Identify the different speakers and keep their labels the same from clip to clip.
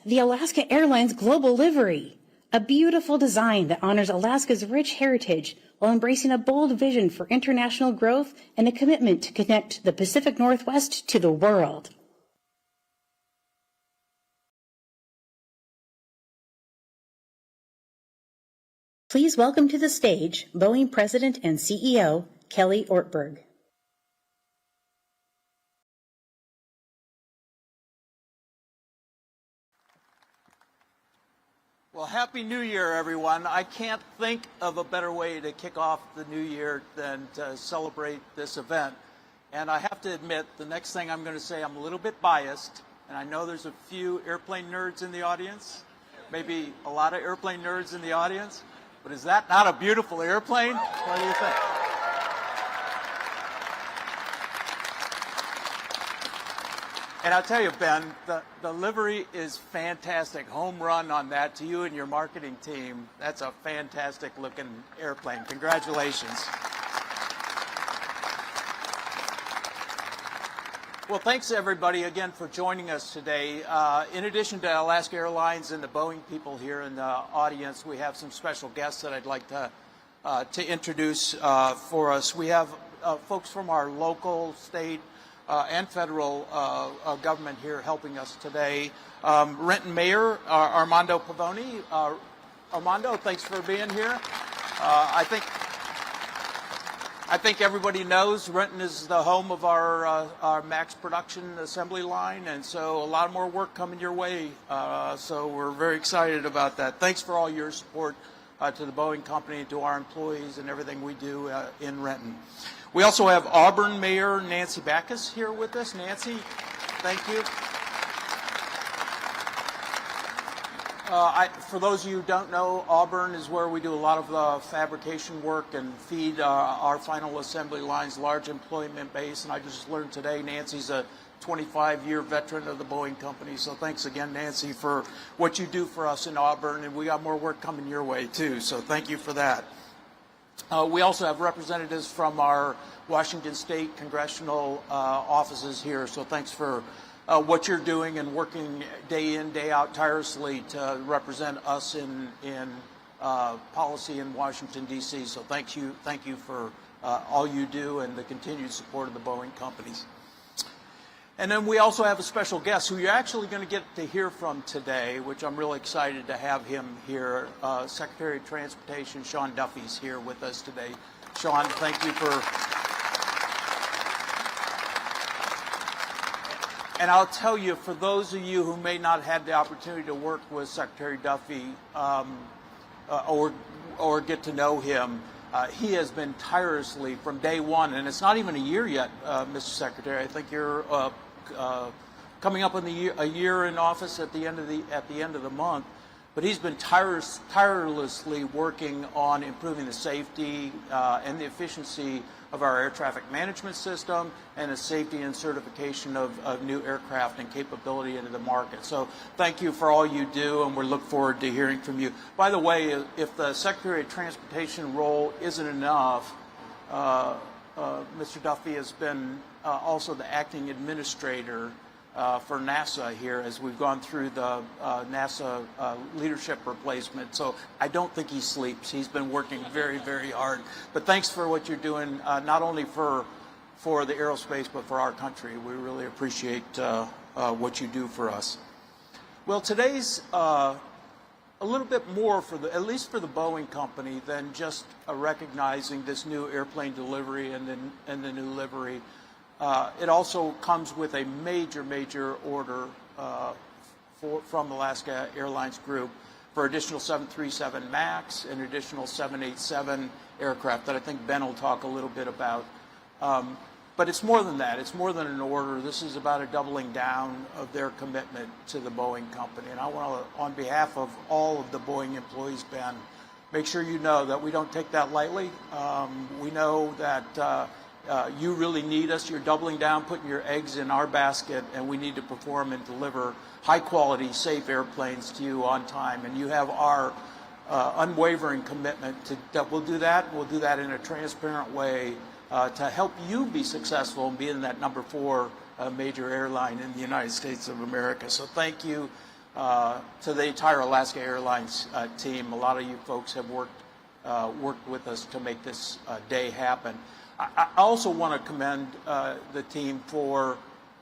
Speaker 1: the Alaska Airlines Global Livery, a beautiful design that honors Alaska's rich heritage while embracing a bold vision for international growth and a commitment to connect the Pacific Northwest to the world. Please welcome to the stage Boeing President and CEO, Kelly Ortberg.
Speaker 2: Well, Happy New Year, everyone. I can't think of a better way to kick off the new year than to celebrate this event. And I have to admit, the next thing I'm going to say, I'm a little bit biased, and I know there's a few airplane nerds in the audience, maybe a lot of airplane nerds in the audience, but is that not a beautiful airplane? What do you think? And I'll tell you, Ben, the livery is fantastic. Home run on that to you and your marketing team. That's a fantastic looking airplane. Congratulations. Well, thanks everybody again for joining us today. In addition to Alaska Airlines and the Boeing people here in the audience, we have some special guests that I'd like to introduce for us. We have folks from our local, state, and federal government here helping us today. Renton Mayor Armando Pavoni. Armando, thanks for being here. I think everybody knows Renton is the home of our MAX production assembly line, and so a lot more work coming your way. So we're very excited about that. Thanks for all your support to the Boeing company, to our employees, and everything we do in Renton. We also have Auburn Mayor Nancy Backus here with us. Nancy, thank you. For those of you who don't know, Auburn is where we do a lot of fabrication work and feed our final assembly lines, large employment base. And I just learned today Nancy's a 25-year veteran of the Boeing company. So thanks again, Nancy, for what you do for us in Auburn. And we got more work coming your way, too. So thank you for that. We also have representatives from our Washington State congressional offices here, so thanks for what you're doing and working day in, day out tirelessly to represent us in policy in Washington, D.C. So thank you for all you do and the continued support of the Boeing companies. And then we also have a special guest who you're actually going to get to hear from today, which I'm really excited to have him here. Secretary of Transportation Sean Duffy's here with us today. Sean, thank you for... And I'll tell you, for those of you who may not have had the opportunity to work with Secretary Duffy or get to know him, he has been tirelessly from day one, and it's not even a year yet, Mr. Secretary. I think you're coming up on a year in office at the end of the month. But he's been tirelessly working on improving the safety and the efficiency of our air traffic management system and the safety and certification of new aircraft and capability into the market. So thank you for all you do, and we look forward to hearing from you. By the way, if the Secretary of Transportation role isn't enough, Mr. Duffy has been also the acting administrator for NASA here as we've gone through the NASA leadership replacement. So I don't think he sleeps. He's been working very, very hard. But thanks for what you're doing, not only for the aerospace, but for our country. We really appreciate what you do for us. Well, today's a little bit more at least for the Boeing company than just from this new airplane delivery and the new livery. It also comes with a major order from Alaska Airlines Group for additional 737 MAX and additional 787 aircraft that I think Ben will talk a little bit about. But it's more than that. It's more than an order. This is about a doubling down of their commitment to the Boeing company. And I want to, on behalf of all of the Boeing employees, Ben, make sure you know that we don't take that lightly. We know that you really need us. You're doubling down, putting your eggs in our basket, and we need to perform and deliver high-quality, safe airplanes to you on time. And you have our unwavering commitment that we'll do that. We'll do that in a transparent way to help you be successful and be in that #4 major airline in the United States of America. So thank you to the entire Alaska Airlines team. A lot of you folks have worked with us to make this day happen. I also want to commend the team for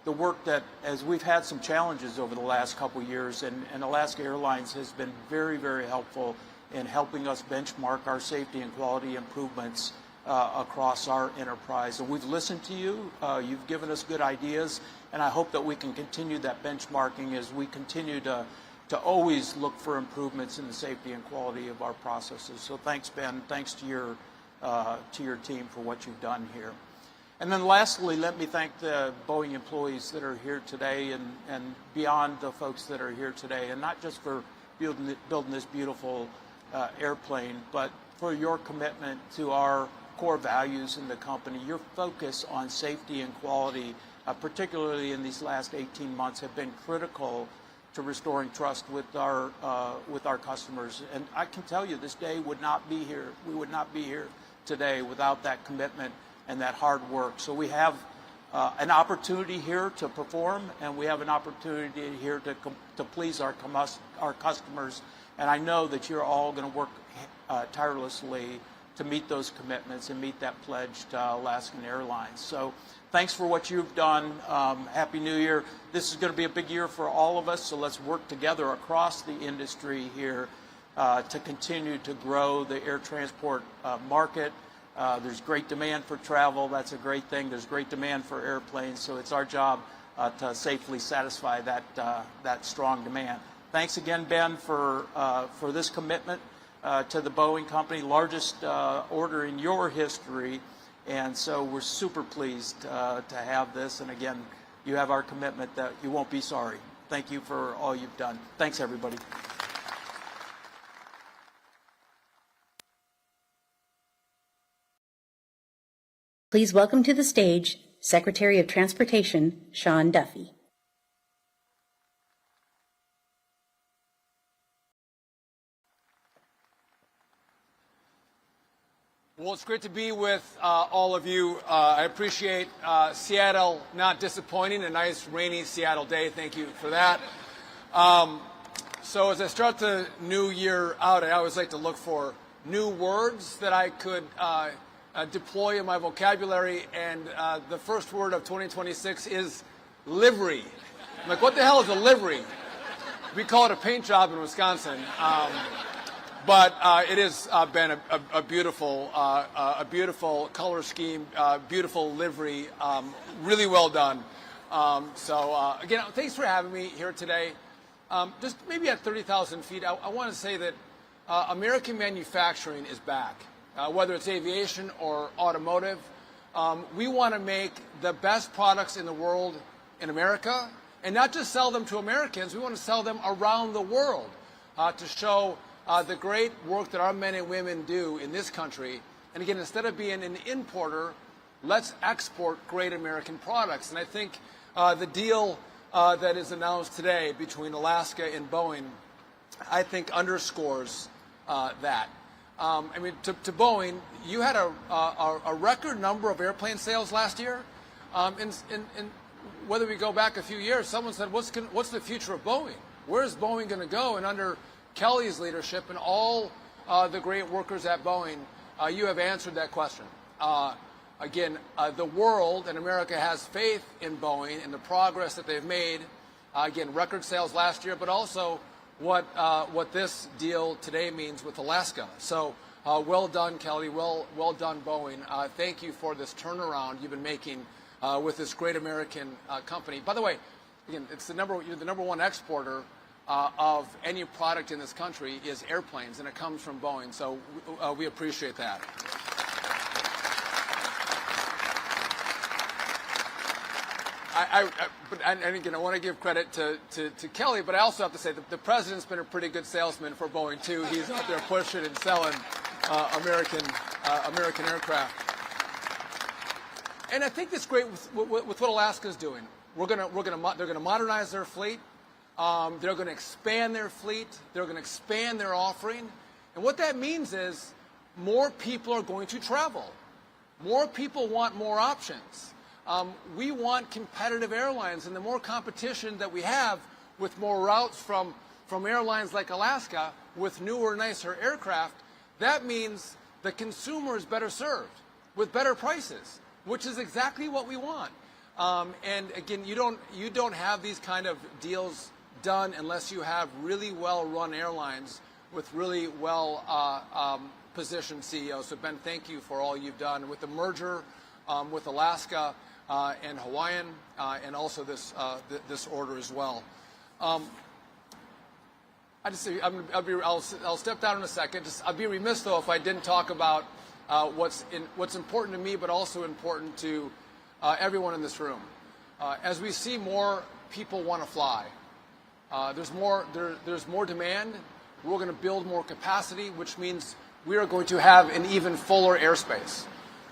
Speaker 2: the work that, as we've had some challenges over the last couple of years, and Alaska Airlines has been very, very helpful in helping us benchmark our safety and quality improvements across our enterprise. And we've listened to you. You've given us good ideas, and I hope that we can continue that benchmarking as we continue to always look for improvements in the safety and quality of our processes. So thanks, Ben. Thanks to your team for what you've done here. And then lastly, let me thank the Boeing employees that are here today and beyond the folks that are here today, and not just for building this beautiful airplane, but for your commitment to our core values in the company. Your focus on safety and quality, particularly in these last 18 months, have been critical to restoring trust with our customers. And I can tell you, this day would not be here. We would not be here today without that commitment and that hard work. So we have an opportunity here to perform, and we have an opportunity here to please our customers. And I know that you're all going to work tirelessly to meet those commitments and meet that pledge to Alaskan Airlines. So thanks for what you've done. Happy New Year. This is going to be a big year for all of us, so let's work together across the industry here to continue to grow the air transport market. There's great demand for travel. That's a great thing. There's great demand for airplanes, so it's our job to safely satisfy that strong demand. Thanks again, Ben, for this commitment to the Boeing company, largest order in your history, and so we're super pleased to have this. And again, you have our commitment that you won't be sorry. Thank you for all you've done. Thanks, everybody.
Speaker 1: Please welcome to the stage Secretary of Transportation, Sean Duffy.
Speaker 3: Well, it's great to be with all of you. I appreciate Seattle not disappointing, a nice rainy Seattle day. Thank you for that. So as I start the new year out, I always like to look for new words that I could deploy in my vocabulary, and the first word of 2026 is livery. I'm like, what the hell is a livery? We call it a paint job in Wisconsin. But it has been a beautiful color scheme, beautiful livery, really well done. Again, thanks for having me here today. Just maybe at 30,000 feet, I want to say that American manufacturing is back, whether it's aviation or automotive. We want to make the best products in the world in America, and not just sell them to Americans. We want to sell them around the world to show the great work that our men and women do in this country. And again, instead of being an importer, let's export great American products. And I think the deal that is announced today between Alaska and Boeing, I think underscores that. I mean, to Boeing, you had a record number of airplane sales last year. And whether we go back a few years, someone said, what's the future of Boeing? Where is Boeing going to go? And under Kelly's leadership and all the great workers at Boeing, you have answered that question. Again, the world and America has faith in Boeing and the progress that they've made. Again, record sales last year, but also what this deal today means with Alaska. So well done, Kelly. Well done, Boeing. Thank you for this turnaround you've been making with this great American company. By the way, again, you're the number one exporter of any product in this country is airplanes, and it comes from Boeing. So we appreciate that. And again, I want to give credit to Kelly, but I also have to say that the president's been a pretty good salesman for Boeing too. He's out there pushing and selling American aircraft. And I think it's great with what Alaska's doing. They're going to modernize their fleet. They're going to expand their fleet. They're going to expand their offering. And what that means is more people are going to travel. More people want more options. We want competitive airlines, and the more competition that we have with more routes from from airlines like Alaska with newer, nicer aircraft, that means the consumer is better served with better prices, which is exactly what we want. And again, you don't have these kind of deals done unless you have really well-run airlines with really well-positioned CEOs. So Ben, thank you for all you've done with the merger with Alaska and Hawaiian, and also this order as well. I'll step down in a second. I'd be remiss though if I didn't talk about what's important to me, but also important to everyone in this room. As we see more people want to fly, there's more demand. We're going to build more capacity, which means we are going to have an even fuller airspace.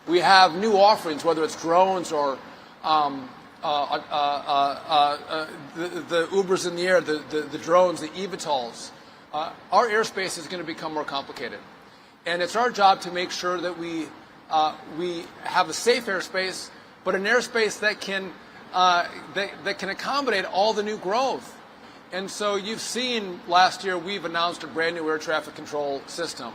Speaker 3: We have new offerings, whether it's drones or the Ubers in the air, the drones, the eVTOLs. Our airspace is going to become more complicated, and it's our job to make sure that we have a safe airspace, but an airspace that can accommodate all the new growth. And so you've seen last year we've announced a brand new air traffic control system.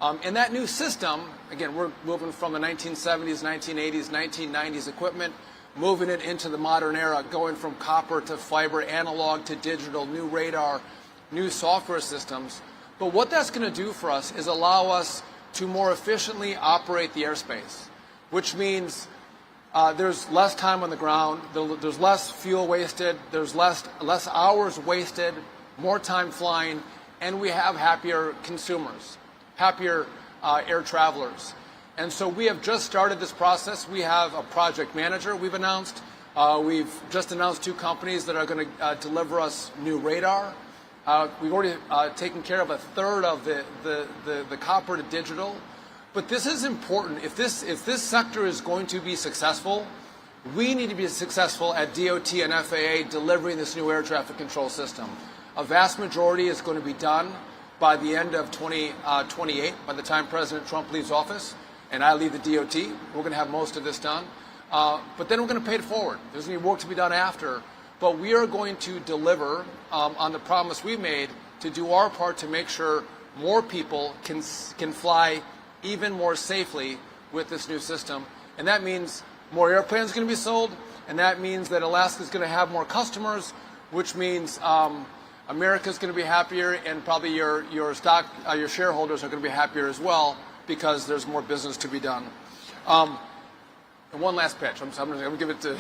Speaker 3: And that new system, again, we're moving from the 1970s, 1980s, 1990s equipment, moving it into the modern era, going from copper to fiber, analog to digital, new radar, new software systems. But what that's going to do for us is allow us to more efficiently operate the airspace, which means there's less time on the ground, there's less fuel wasted, there's less hours wasted, more time flying, and we have happier consumers, happier air travelers. And so we have just started this process. We have a project manager we've announced. We've just announced 2 companies that are going to deliver us new radar. We've already taken care of a third of the copper to digital. But this is important. If this sector is going to be successful, we need to be successful at DOT and FAA delivering this new air traffic control system. A vast majority is going to be done by the end of 2028, by the time President Trump leaves office, and I leave the DOT. We're going to have most of this done. But then we're going to pay it forward. There's going to be work to be done after. But we are going to deliver on the promise we made to do our part to make sure more people can fly even more safely with this new system. And that means more airplanes are going to be sold, and that means that Alaska is going to have more customers, which means America's going to be happier, and probably your shareholders are going to be happier as well, because there's more business to be done. And one last pitch. I'm going to give it to.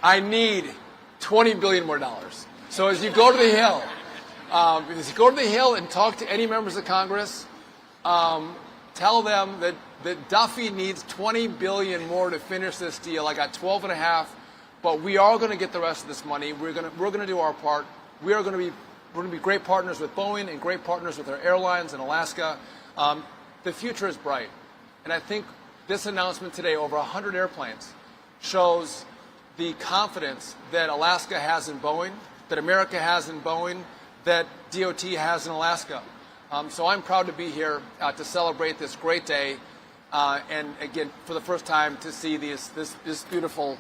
Speaker 3: I need $20 billion more. So as you go to the Hill, and talk to any members of Congress, tell them that Duffy needs $20 billion more to finish this deal. I got 12.5, but we are going to get the rest of this money. We're going to do our part. We're going to be great partners with Boeing and great partners with our airlines in Alaska. The future is bright, and I think this announcement today, over 100 airplanes, shows the confidence that Alaska has in Boeing, that America has in Boeing, that DOT has in Alaska. So I'm proud to be here to celebrate this great day, and again, for the first time, to see this beautiful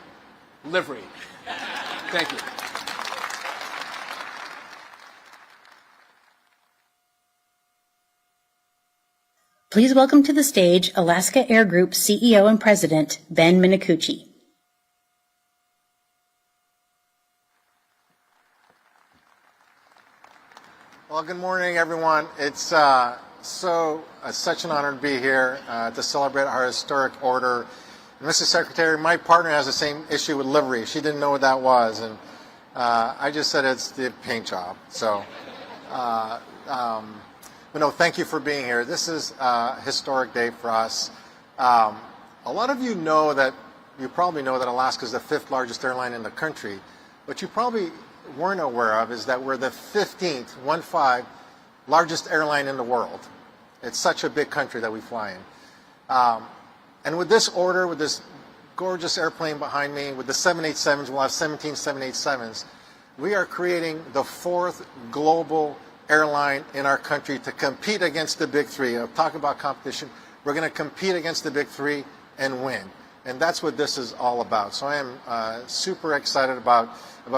Speaker 3: livery. Thank you.
Speaker 1: Please welcome to the stage Alaska Air Group CEO and President, Ben Minicucci.
Speaker 4: Well, good morning, everyone. It's such an honor to be here to celebrate our historic order. And Mr. Secretary, my partner has the same issue with livery. She didn't know what that was, and I just said it's the paint job. So, but no, thank you for being here. This is a historic day for us. A lot of you probably know that Alaska is the 5th largest airline in the country. What you probably weren't aware of is that we're the 15th largest airline in the world. It's such a big country that we fly in. And with this order, with this gorgeous airplane behind me, with the 787s, we'll have 17 787s. We are creating the 4th global airline in our country to compete against the big 3. I'll talk about competition. We're going to compete against the big 3 and win. And that's what this is all about. So I am super excited about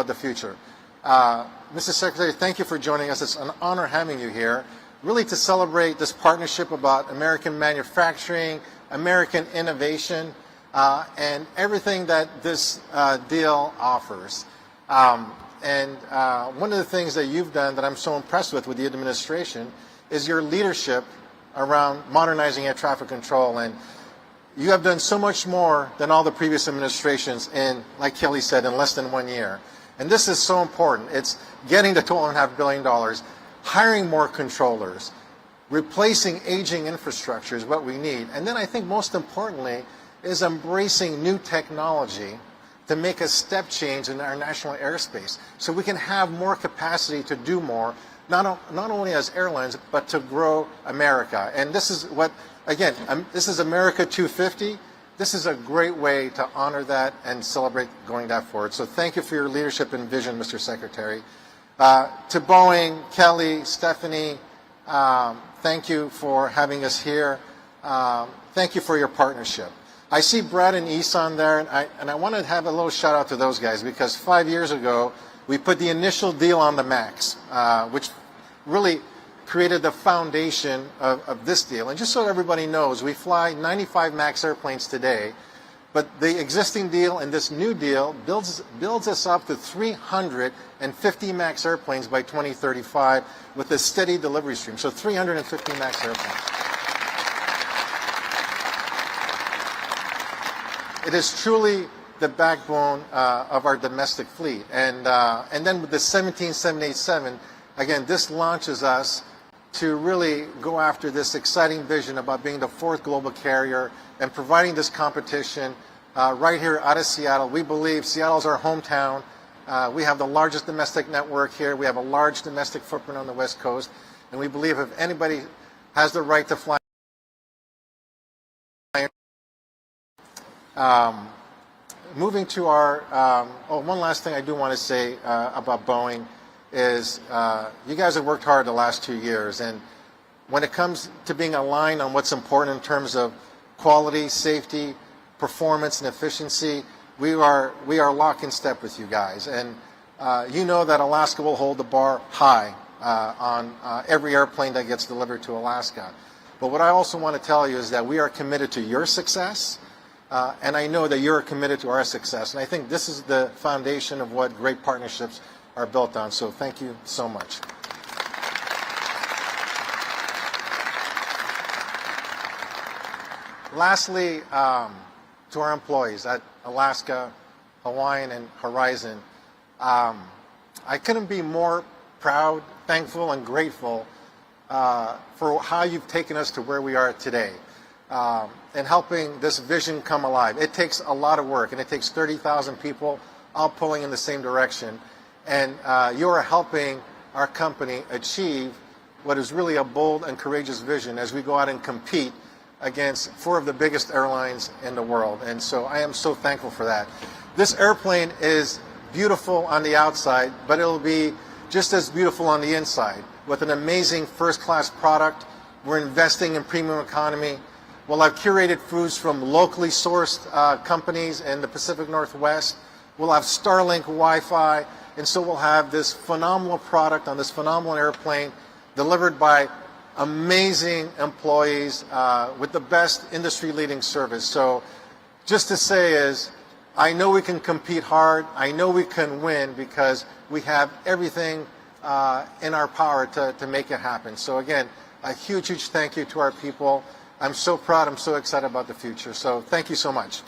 Speaker 4: the future. Mr. Secretary, thank you for joining us. It's an honor having you here, really to celebrate this partnership about American manufacturing, American innovation, and everything that this deal offers. And one of the things that you've done that I'm so impressed with the administration is your leadership around modernizing air traffic control. And you have done so much more than all the previous administrations in, like Kelly said, in less than 1 year. And this is so important. It's getting to $12.5 billion, hiring more controllers, replacing aging infrastructure is what we need. And then I think most importantly is embracing new technology to make a step change in our national airspace so we can have more capacity to do more, not only as airlines, but to grow America. And this is what, again, this is America 250. This is a great way to honor that and celebrate going that forward. So thank you for your leadership and vision, Mr. Secretary. To Boeing, Kelly, Stephanie, thank you for having us here. Thank you for your partnership. I see Brad and Isan there, and I want to have a little shout out to those guys because 5 years ago, we put the initial deal on the MAX, which really created the foundation of this deal. And just so everybody knows, we fly 95 MAX airplanes today, but the existing deal and this new deal builds us up to 350 MAX airplanes by 2035 with a steady delivery stream. So 350 MAX airplanes. It is truly the backbone of our domestic fleet. And then with the 787, again, this launches us to really go after this exciting vision about being the 4th global carrier and providing this competition right here out of Seattle. We believe Seattle's our hometown. We have the largest domestic network here. We have a large domestic footprint on the West Coast. And we believe if anybody has the right to fly, moving to our, one last thing I do want to say about Boeing is you guys have worked hard the last 2 years, and when it comes to being aligned on what's important in terms of quality, safety, performance, and efficiency, we are lock in step with you guys. And you know that Alaska will hold the bar high on every airplane that gets delivered to Alaska. But what I also want to tell you is that we are committed to your success, and I know that you're committed to our success. And I think this is the foundation of what great partnerships are built on. So thank you so much. Lastly, to our employees at Alaska, Hawaiian, and Horizon, I couldn't be more proud, thankful, and grateful for how you've taken us to where we are today and helping this vision come alive. It takes a lot of work, and it takes 30,000 people all pulling in the same direction. And you are helping our company achieve what is really a bold and courageous vision as we go out and compete against 4 of the biggest airlines in the world. And so I am so thankful for that. This airplane is beautiful on the outside, but it'll be just as beautiful on the inside with an amazing first-class product. We're investing in premium economy. We'll have curated foods from locally sourced companies in the Pacific Northwest. We'll have Starlink Wi-Fi. And so we'll have this phenomenal product on this phenomenal airplane delivered by amazing employees with the best industry-leading service. So just to say is, I know we can compete hard. I know we can win because we have everything in our power to make it happen. So again, a huge, huge thank you to our people. I'm so proud. I'm so excited about the future. So thank you so much.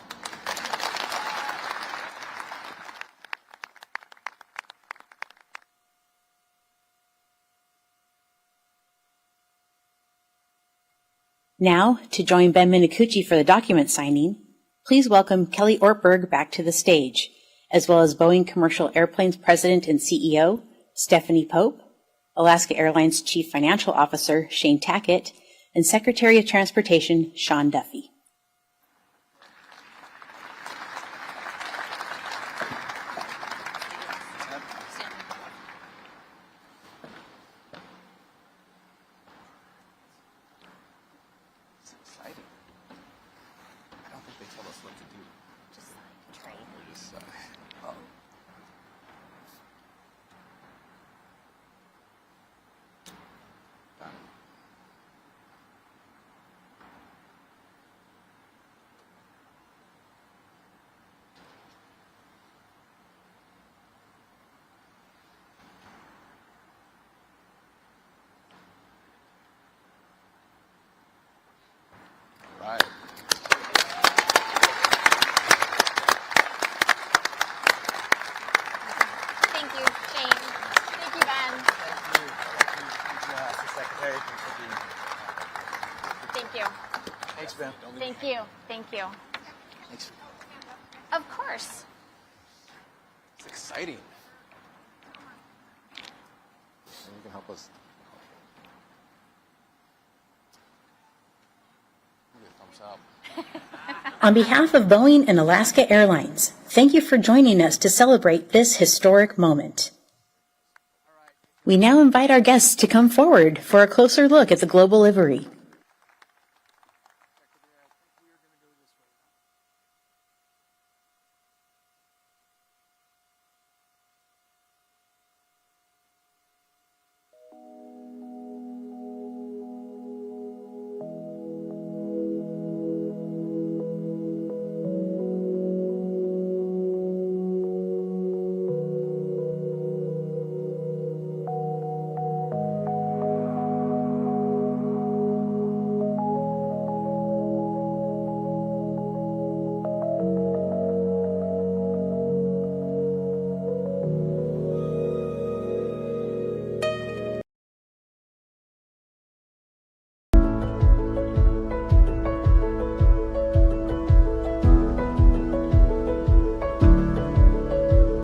Speaker 1: Now, to join Ben Minicucci for the document signing, please welcome Kelly Ortberg back to the stage, as well as Boeing Commercial Airplanes President and CEO, Stephanie Pope, Alaska Airlines Chief Financial Officer, Shane Tackett, and Secretary of Transportation, Sean Duffy.
Speaker 5: Thank you.
Speaker 2: Thanks, Ben.
Speaker 5: Thank you. Thank you.
Speaker 2: Thanks.
Speaker 5: Of course.
Speaker 3: It's exciting.
Speaker 4: You can help us.
Speaker 3: Give a thumbs up.
Speaker 1: On behalf of Boeing and Alaska Airlines, thank you for joining us to celebrate this historic moment. We now invite our guests to come forward for a closer look at the global livery.